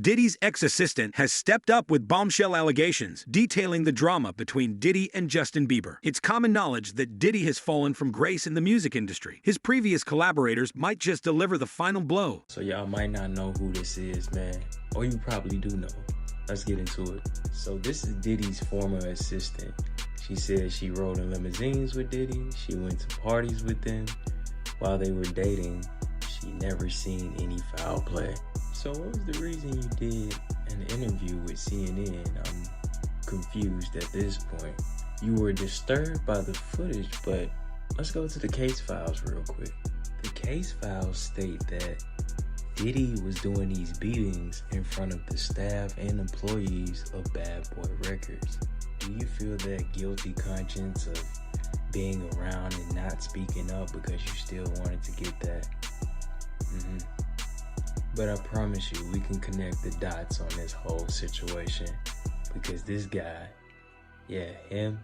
Diddy's ex-assistant has stepped up with bombshell allegations detailing the drama between Diddy and Justin Bieber. It's common knowledge that Diddy has fallen from grace in the music industry. His previous collaborators might just deliver the final blow. So y'all might not know who this is, man. Or you probably do know. Let's get into it. So this is Diddy's former assistant. She said she rode in limousines with Diddy. She went to parties with them. While they were dating, she never seen any foul play. So what was the reason you did an interview with CNN? I'm confused at this point. You were disturbed by the footage, but let's go to the case files real quick. The case files state that Diddy was doing these beatings in front of the staff and employees of Bad Boy Records. Do you feel that guilty conscience of being around and not speaking up because you still wanted to get that? But I promise you, we can connect the dots on this whole situation because this guy, him,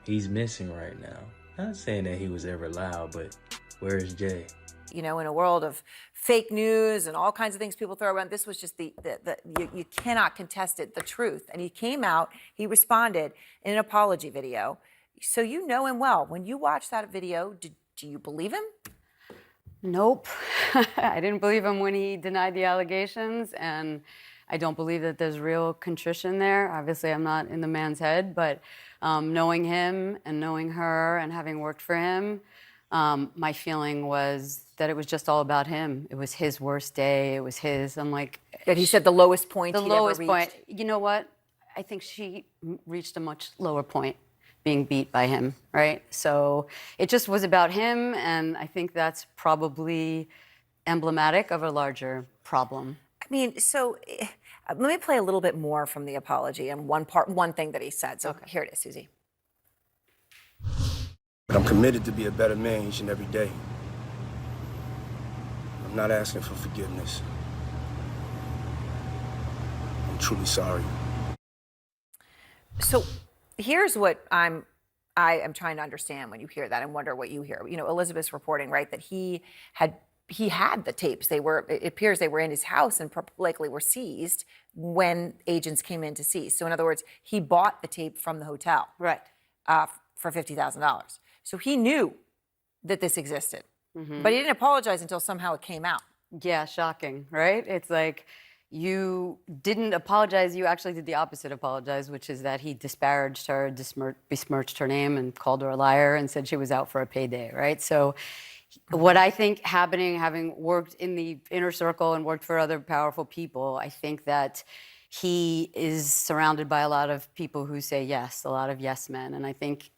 he's missing right now. Not saying that he was ever loud, but where's Jay? You know, in a world of fake news and all kinds of things people throw around, this was just you cannot contest it, the truth. And he came out, he responded in an apology video. So you know him well. When you watch that video, do you believe him? Nope. I didn't believe him when he denied the allegations, and I don't believe that there's real contrition there. Obviously, I'm not in the man's head, but knowing him and knowing her and having worked for him, my feeling was that it was just all about him. It was his worst day. It was his. I'm like... That he said the lowest point he'd lowest ever reached. point. You know what? I think she reached a much lower point being beat by him, right? So it just was about him, and I think that's probably emblematic of a larger problem. I mean, so let me play a little bit more from the apology and one thing that he said. So Here it is, Susie. I'm committed to be a better man each and every day. I'm not asking for forgiveness. I'm truly sorry. So here's what I am trying to understand when you hear that and wonder what you hear. You know, Elizabeth's reporting, right, that he had the tapes. It appears they were in his house and likely were seized when agents came in to seize. So in other words, he bought the tape from the hotel. Right. For $50,000. So he knew that this existed, but he didn't apologize until somehow it came out. Yeah, shocking, right? It's like you didn't apologize. You actually did the opposite apologize, which is that he disparaged her, besmirched her name and called her a liar and said she was out for a payday, right? So what I think happening, having worked in the inner circle and worked for other powerful people, I think that he is surrounded by a lot of people who say yes, a lot of yes men. And I think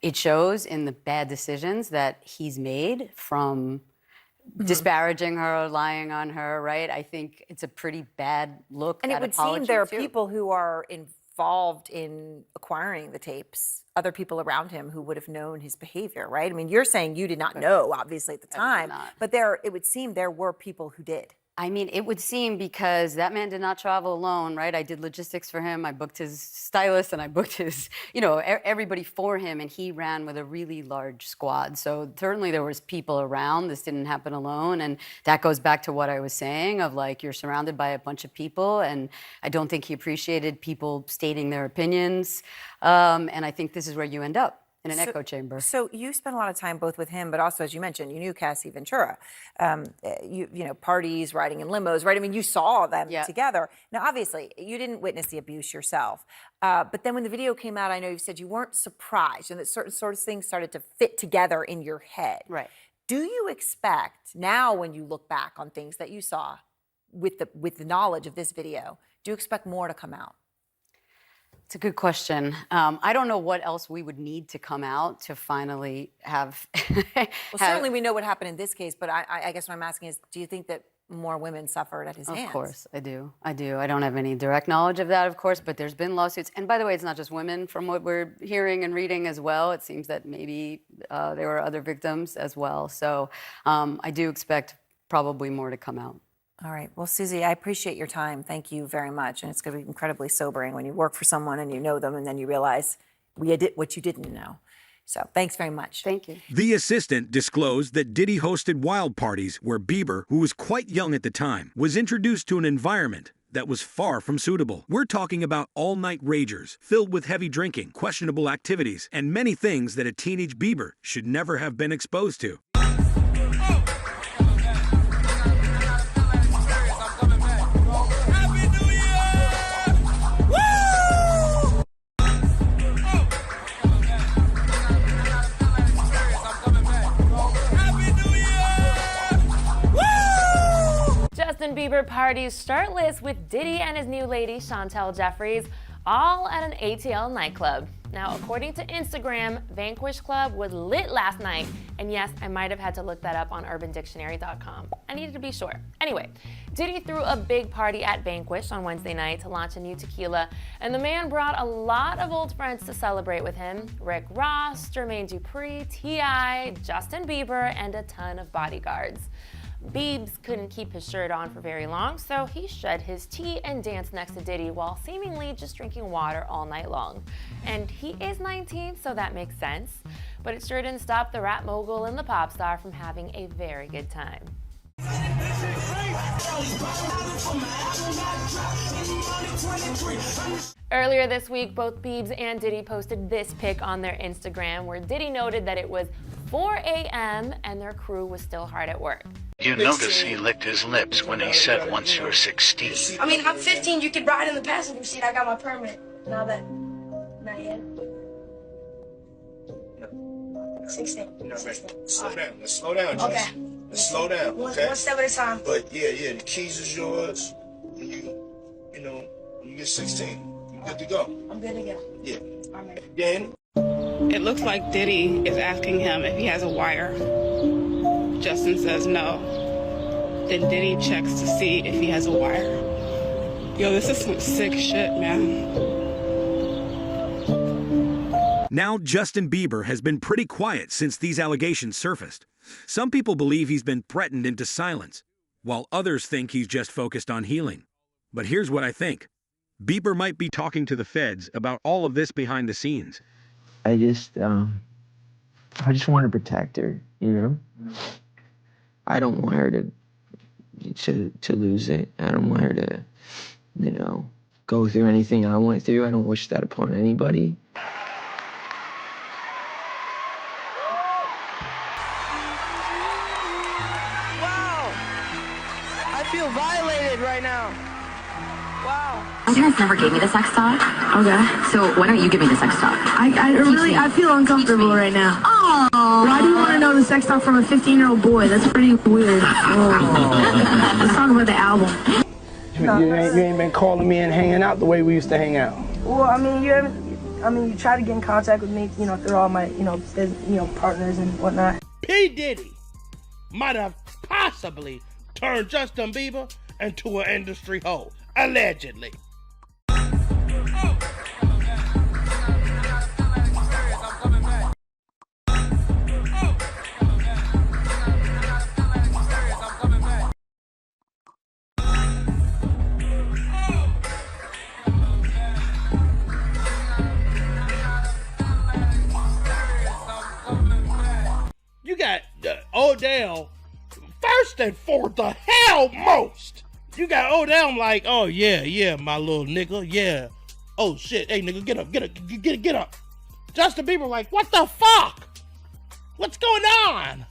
it shows in the bad decisions that he's made from disparaging her, lying on her, right? I think it's a pretty bad look. And it would seem there are people who are involved in acquiring the tapes, other people around him who would have known his behavior, right? I mean, you're saying you did not know, obviously, at the time, but it would seem there were people who did. I mean, it would seem because that man did not travel alone, right? I did logistics for him. I booked his stylist and I booked his, everybody for him, and he ran with a really large squad. So certainly there was people around. This didn't happen alone. And that goes back to what I was saying of like, you're surrounded by a bunch of people, and I don't think he appreciated people stating their opinions. And I think this is where you end up. In an echo chamber. So you spent a lot of time both with him, but also, as you mentioned, you knew Cassie Ventura. Parties, riding in limos, right? I mean, you saw them together. Now, obviously, you didn't witness the abuse yourself. But then when the video came out, I know you said you weren't surprised and that certain sort of things started to fit together in your head. Right. Do you expect now, when you look back on things that you saw with the knowledge of this video, do you expect more to come out? It's a good question. I don't know what else we would need to come out to finally have... certainly we know what happened in this case, but I guess what I'm asking is, do you think that more women suffered at his hands? Of course, I do. I don't have any direct knowledge of that, of course, but there's been lawsuits. And by the way, it's not just women from what we're hearing and reading as well. It seems that maybe there were other victims as well. So I do expect probably more to come out. All right. Well, Susie, I appreciate your time. Thank you very much. And it's going to be incredibly sobering when you work for someone and you know them and then you realize what you didn't know. So thanks very much. Thank you. The assistant disclosed that Diddy hosted wild parties where Bieber, who was quite young at the time, was introduced to an environment that was far from suitable. We're talking about all-night ragers, filled with heavy drinking, questionable activities, and many things that a teenage Bieber should never have been exposed to. Justin Bieber parties shirtless with Diddy and his new lady, Chantel Jeffries, all at an ATL nightclub. Now, according to Instagram, Vanquish Club was lit last night. And yes, I might have had to look that up on urbandictionary.com. I needed to be sure. Anyway, Diddy threw a big party at Vanquish on Wednesday night to launch a new tequila, and the man brought a lot of old friends to celebrate with him. Rick Ross, Jermaine Dupri, T.I., Justin Bieber, and a ton of bodyguards. Biebs couldn't keep his shirt on for very long, so he shed his tee and danced next to Diddy while seemingly just drinking water all night long. And he is 19, so that makes sense. But it sure didn't stop the rap mogul and the pop star from having a very good time. Earlier this week, both Biebs and Diddy posted this pic on their Instagram where Diddy noted that it was 4 a.m. and their crew was still hard at work. You notice he licked his lips when he said once you're 16. I mean, I'm 15, you could ride in the passenger seat. I got my permit. Not yet. 16. You know, 16. Slow down. Let's slow down, Justin. Okay. Let's slow down, okay? One step at a time. But yeah, the keys is yours. And when you get 16, you're good to go. I'm good to go. Yeah. All right. Dan? It looks like Diddy is asking him if he has a wire. Justin says no. Then Diddy checks to see if he has a wire. Yo, this is some sick shit, man. Now, Justin Bieber has been pretty quiet since these allegations surfaced. Some people believe he's been threatened into silence, while others think he's just focused on healing. But here's what I think. Bieber might be talking to the feds about all of this behind the scenes. I just want to protect her, I don't want her to lose it. I don't want her to, go through anything I went through. I don't wish that upon anybody. Wow! I feel violated right now. Wow. My parents never gave me the sex talk. Okay. So why don't you give me the sex talk? I feel uncomfortable right now. Oh. Why do you want to know the sex talk from a 15-year-old boy? That's pretty weird. Oh. Let's talk about the album. You ain't been calling me and hanging out the way we used to hang out. Well, I mean, you try to get in contact with me, through all my, partners and whatnot. P. Diddy might have possibly turned Justin Bieber into an industry hoe, allegedly. You got Odell first and foremost. You got Odell like, oh yeah, my little nigga, yeah. Oh shit, hey nigga, get up. Justin Bieber like, what the fuck? What's going on?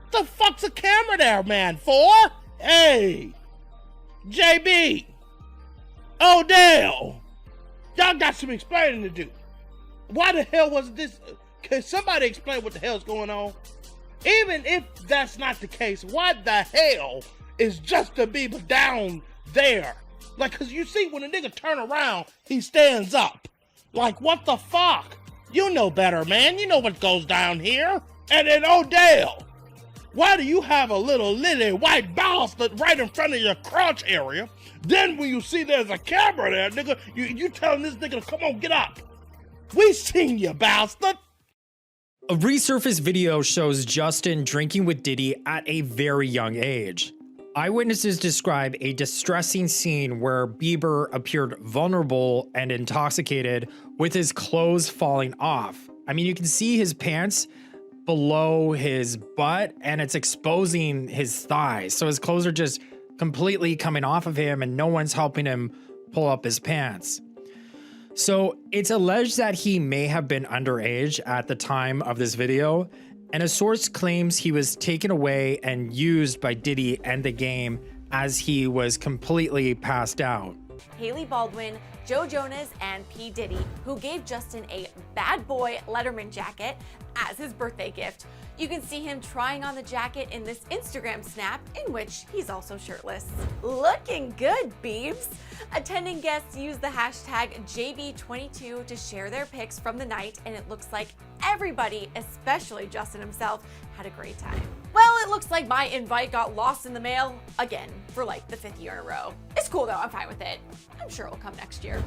What the fuck's a camera there, man, for? Hey, JB, Odell, y'all got some explaining to do. Why the hell was this? Can somebody explain what the hell's going on? Even if that's not the case, what the hell is Justin Bieber down there? Like, cause you see when a nigga turn around, he stands up. Like, what the fuck? You know better, man. You know what goes down here. And then Odell, why do you have a little lily white bastard right in front of your crotch area? Then when you see there's a camera there, nigga, you telling this nigga to come on, get up. We seen you, bastard. A resurfaced video shows Justin drinking with Diddy at a very young age. Eyewitnesses describe a distressing scene where Bieber appeared vulnerable and intoxicated with his clothes falling off. I mean, you can see his pants below his butt and it's exposing his thighs. So his clothes are just completely coming off of him and no one's helping him pull up his pants. So it's alleged that he may have been underage at the time of this video, and a source claims he was taken away and used by Diddy and the game as he was completely passed out. Haley Baldwin, Joe Jonas, and P. Diddy, who gave Justin a bad boy Letterman jacket as his birthday gift. You can see him trying on the jacket in this Instagram snap, in which he's also shirtless. Looking good, Biebs! Attending guests use the hashtag JB22 to share their pics from the night, and it looks like everybody, especially Justin himself, had a great time. Well, it looks like my invite got lost in the mail again for like the 5th year in a row. It's cool though, I'm fine with it. I'm sure it'll come next year.